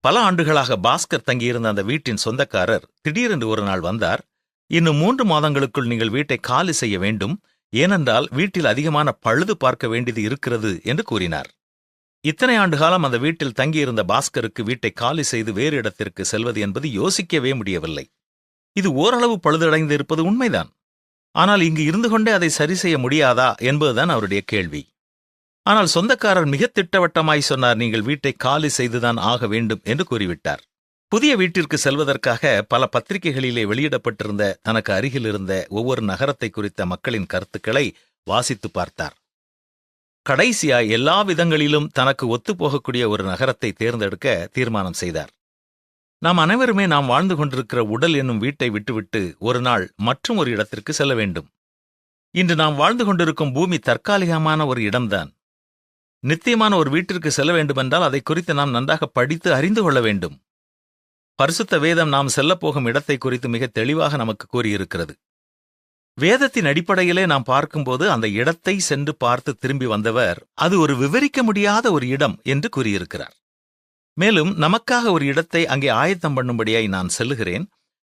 பல ஆண்டுகளாக பாஸ்கர் தங்கியிருந்த அந்த வீட்டின் சொந்தக்காரர் திடீரென்று ஒரு நாள் வந்தார். இன்னும் 3 மாதங்களுக்குள் நீங்கள் வீட்டை காலி செய்ய வேண்டும், ஏனென்றால் வீட்டில் அதிகமான பழுது பார்க்க வேண்டியது இருக்கிறது என்று கூறினார். இத்தனை ஆண்டு காலம் அந்த வீட்டில் தங்கியிருந்த பாஸ்கருக்கு வீட்டை காலி செய்து வேறு இடத்திற்கு செல்வது என்பது யோசிக்கவே முடியவில்லை. இது ஓரளவு பழுதடைந்து இருப்பது உண்மைதான். ஆனால் இங்கு இருந்து கொண்டே அதை சரி செய்ய முடியாதா என்பதுதான் அவருடைய கேள்வி. ஆனால் சொந்தக்காரர் மிக திட்டவட்டமாய் சொன்னார், நீங்கள் வீட்டை காலி செய்துதான் ஆக வேண்டும் என்று கூறிவிட்டார். புதிய வீட்டிற்கு செல்வதற்காக பல பத்திரிகைகளிலே வெளியிடப்பட்டிருந்த தனக்கு அருகில் இருந்த ஒவ்வொரு நகரத்தை குறித்த மக்களின் கருத்துக்களை வாசித்து பார்த்தார். கடைசியாய் எல்லா விதங்களிலும் தனக்கு ஒத்துப்போகக்கூடிய ஒரு நகரத்தை தேர்ந்தெடுக்க தீர்மானம் செய்தார். நாம் அனைவருமே நாம் வாழ்ந்து கொண்டிருக்கிற உடல் என்னும் வீட்டை விட்டுவிட்டு ஒரு நாள் மற்றும் ஒரு இடத்திற்கு செல்ல வேண்டும். இன்று நாம் வாழ்ந்து கொண்டிருக்கும் பூமி தற்காலிகமான ஒரு இடம்தான். நித்தியமான ஒரு வீட்டிற்கு செல்ல வேண்டுமென்றால் அதை குறித்து நாம் நன்றாக படித்து அறிந்து கொள்ள வேண்டும். பரிசுத்த வேதம் நாம் செல்லப்போகும் இடத்தை குறித்து மிக தெளிவாக நமக்கு கூறியிருக்கிறது. வேதத்தின் அடிப்படையிலே நாம் பார்க்கும்போது அந்த இடத்தை சென்று பார்த்து திரும்பி வந்தவர் அது ஒரு விவரிக்க முடியாத ஒரு இடம் என்று கூறியிருக்கிறார். மேலும் நமக்காக ஒரு இடத்தை அங்கே ஆயத்தம் பண்ணும்படியாய் நான் செல்லுகிறேன்,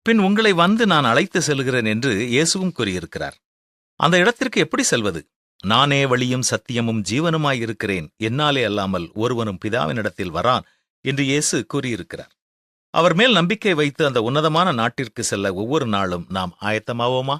பின் உங்களை வந்து நான் அழைத்து செல்கிறேன் என்று இயேசுவும் கூறியிருக்கிறார். அந்த இடத்திற்கு எப்படி செல்வது? நானே வழியும் சத்தியமும் ஜீவனுமாயிருக்கிறேன், என்னாலே அல்லாமல் ஒருவனும் பிதாவினிடத்தில் வரான் என்று இயேசு கூறியிருக்கிறார். அவர் மேல் நம்பிக்கை வைத்து அந்த உன்னதமான நாட்டிற்கு செல்ல ஒவ்வொரு நாளும் நாம் ஆயத்தமாவோமா?